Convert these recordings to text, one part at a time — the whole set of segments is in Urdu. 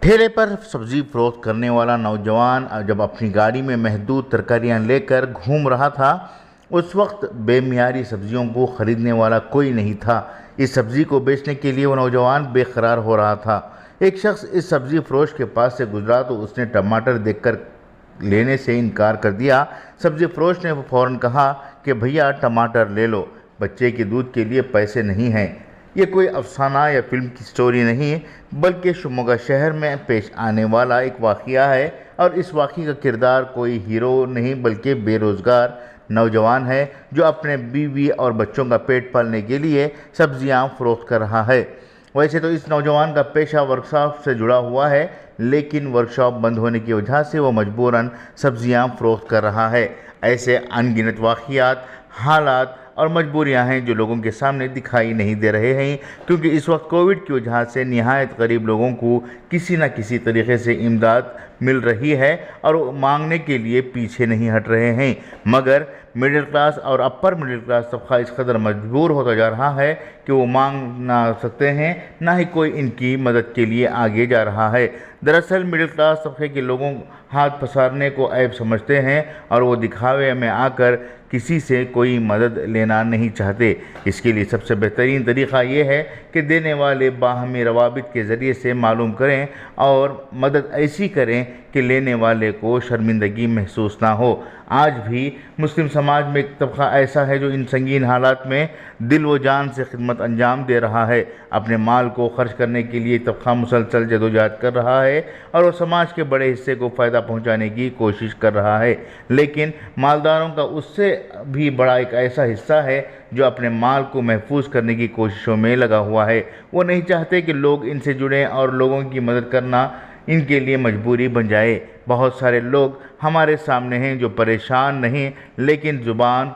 ٹھیلے پر سبزی فروخت کرنے والا نوجوان جب اپنی گاڑی میں محدود ترکاریاں لے کر گھوم رہا تھا، اس وقت بے معیاری سبزیوں کو خریدنے والا کوئی نہیں تھا۔ اس سبزی کو بیچنے کے لیے وہ نوجوان بے قرار ہو رہا تھا۔ ایک شخص اس سبزی فروش کے پاس سے گزرا تو اس نے ٹماٹر دیکھ کر لینے سے انکار کر دیا۔ سبزی فروش نے فوراً کہا کہ بھیا ٹماٹر لے لو، بچے کے دودھ کے لیے پیسے نہیں ہیں۔ یہ کوئی افسانہ یا فلم کی سٹوری نہیں، بلکہ شموگا شہر میں پیش آنے والا ایک واقعہ ہے، اور اس واقعے کا کردار کوئی ہیرو نہیں بلکہ بے روزگار نوجوان ہے جو اپنے بیوی اور بچوں کا پیٹ پالنے کے لیے سبزیاں فروخت کر رہا ہے۔ ویسے تو اس نوجوان کا پیشہ ورکشاپ سے جڑا ہوا ہے، لیکن ورکشاپ بند ہونے کی وجہ سے وہ مجبوراً سبزیاں فروخت کر رہا ہے۔ ایسے ان گنت واقعات، حالات اور مجبوریاں ہیں جو لوگوں کے سامنے دکھائی نہیں دے رہے ہیں، کیونکہ اس وقت کووڈ کی وجہ سے نہایت غریب لوگوں کو کسی نہ کسی طریقے سے امداد مل رہی ہے اور وہ مانگنے کے لیے پیچھے نہیں ہٹ رہے ہیں، مگر مڈل کلاس اور اپر مڈل کلاس طبقہ اس قدر مجبور ہوتا جا رہا ہے کہ وہ مانگ نہ سکتے ہیں، نہ ہی کوئی ان کی مدد کے لیے آگے جا رہا ہے۔ دراصل مڈل کلاس طبقے کے لوگوں ہاتھ پسارنے کو عیب سمجھتے ہیں اور وہ دکھاوے میں آ کر کسی سے کوئی مدد لینا نہیں چاہتے۔ اس کے لیے سب سے بہترین طریقہ یہ ہے کہ دینے والے باہمی روابط کے ذریعے سے معلوم کریں اور مدد ایسی کریں کہ لینے والے کو شرمندگی محسوس نہ ہو۔ آج بھی مسلم سماج میں ایک طبقہ ایسا ہے جو ان سنگین حالات میں دل و جان سے خدمت انجام دے رہا ہے۔ اپنے مال کو خرچ کرنے کے لیے طبقہ مسلسل جدوجہد کر رہا ہے اور وہ سماج کے بڑے حصے کو فائدہ پہنچانے کی کوشش کر رہا ہے، لیکن مالداروں کا اس سے بھی بڑا ایک ایسا حصہ ہے جو اپنے مال کو محفوظ کرنے کی کوششوں میں لگا ہوا ہے۔ وہ نہیں چاہتے کہ لوگ ان سے جڑیں اور لوگوں کی مدد کرنا ان کے لیے مجبوری بن جائے۔ بہت سارے لوگ ہمارے سامنے ہیں جو پریشان نہیں لیکن زبان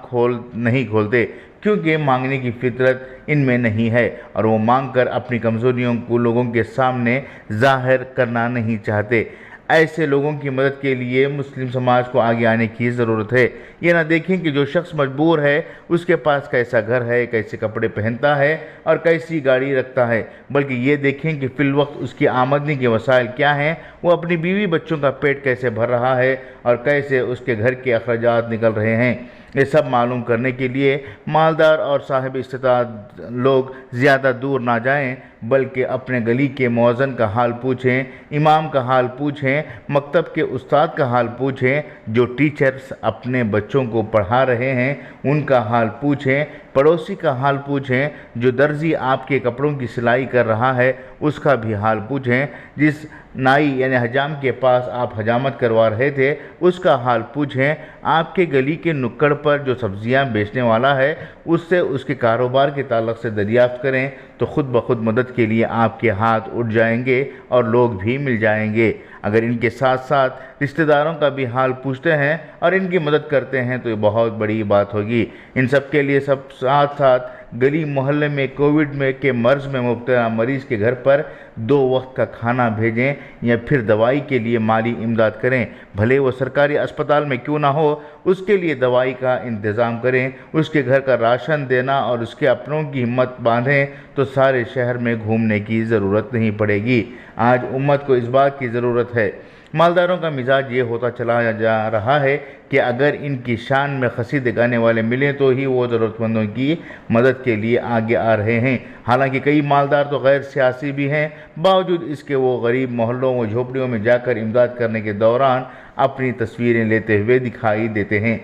نہیں کھولتے، کیونکہ مانگنے کی فطرت ان میں نہیں ہے اور وہ مانگ کر اپنی کمزوریوں کو لوگوں کے سامنے ظاہر کرنا نہیں چاہتے۔ ایسے لوگوں کی مدد کے لیے مسلم سماج کو آگے آنے کی ضرورت ہے۔ یہ نہ دیکھیں کہ جو شخص مجبور ہے اس کے پاس کیسا گھر ہے، کیسے کپڑے پہنتا ہے اور کیسی گاڑی رکھتا ہے، بلکہ یہ دیکھیں کہ فی الوقت اس کی آمدنی کے وسائل کیا ہیں، وہ اپنی بیوی بچوں کا پیٹ کیسے بھر رہا ہے اور کیسے اس کے گھر کے اخراجات نکل رہے ہیں۔ یہ سب معلوم کرنے کے لیے مالدار اور صاحب استطاعت لوگ زیادہ دور نہ جائیں، بلکہ اپنے گلی کے مؤذن کا حال پوچھیں، امام کا حال پوچھیں، مکتب کے استاد کا حال پوچھیں، جو ٹیچرز اپنے بچوں کو پڑھا رہے ہیں ان کا حال پوچھیں، پڑوسی کا حال پوچھیں، جو درزی آپ کے کپڑوں کی سلائی کر رہا ہے اس کا بھی حال پوچھیں، جس نائی یعنی حجام کے پاس آپ حجامت کروا رہے تھے اس کا حال پوچھیں، آپ کے گلی کے نکڑ پر جو سبزیاں بیچنے والا ہے اس سے اس کے کاروبار کے تعلق سے دریافت کریں تو خود بخود مدد کے لیے آپ کے ہاتھ اٹھ جائیں گے اور لوگ بھی مل جائیں گے۔ اگر ان کے ساتھ ساتھ رشتہ داروں کا بھی حال پوچھتے ہیں اور ان کی مدد کرتے ہیں تو یہ بہت بڑی بات ہوگی۔ ان سب کے لیے سب ساتھ ساتھ گلی محلے میں کووڈ کے مرض میں مبتلا مریض کے گھر پر 2 وقت کا کھانا بھیجیں یا پھر دوائی کے لیے مالی امداد کریں، بھلے وہ سرکاری اسپتال میں کیوں نہ ہو، اس کے لیے دوائی کا انتظام کریں، اس کے گھر کا راشن دینا اور اس کے اپنوں کی ہمت باندھیں تو سارے شہر میں گھومنے کی ضرورت نہیں پڑے گی۔ آج امت کو اس بات کی ضرورت ہے۔ مالداروں کا مزاج یہ ہوتا چلا جا رہا ہے کہ اگر ان کی شان میں خسی دکھانے والے ملیں تو ہی وہ ضرورت مندوں کی مدد کے لیے آگے آ رہے ہیں۔ حالانکہ کئی مالدار تو غیر سیاسی بھی ہیں، باوجود اس کے وہ غریب محلوں و جھوپڑیوں میں جا کر امداد کرنے کے دوران اپنی تصویریں لیتے ہوئے دکھائی دیتے ہیں،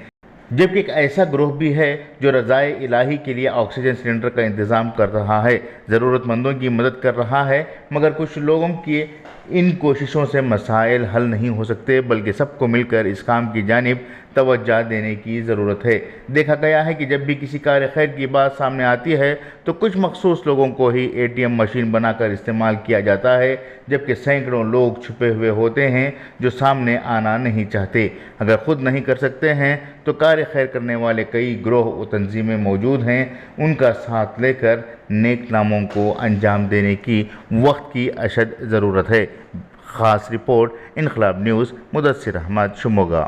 جبکہ ایک ایسا گروہ بھی ہے جو رضائے الہی کے لیے آکسیجن سلنڈر کا انتظام کر رہا ہے، ضرورت مندوں کی مدد کر رہا ہے، مگر کچھ لوگوں کی ان کوششوں سے مسائل حل نہیں ہو سکتے، بلکہ سب کو مل کر اس کام کی جانب توجہ دینے کی ضرورت ہے۔ دیکھا گیا ہے کہ جب بھی کسی کار خیر کی بات سامنے آتی ہے تو کچھ مخصوص لوگوں کو ہی ATM مشین بنا کر استعمال کیا جاتا ہے، جبکہ سینکڑوں لوگ چھپے ہوئے ہوتے ہیں جو سامنے آنا نہیں چاہتے۔ اگر خود نہیں کر سکتے ہیں تو کار خیر کرنے والے کئی گروہ و تنظیمیں موجود ہیں، ان کا ساتھ لے کر نیک ناموں کو انجام دینے کی وقت کی اشد ضرورت ہے۔ خاص رپورٹ انقلاب نیوز، مدثر احمد، شموگا۔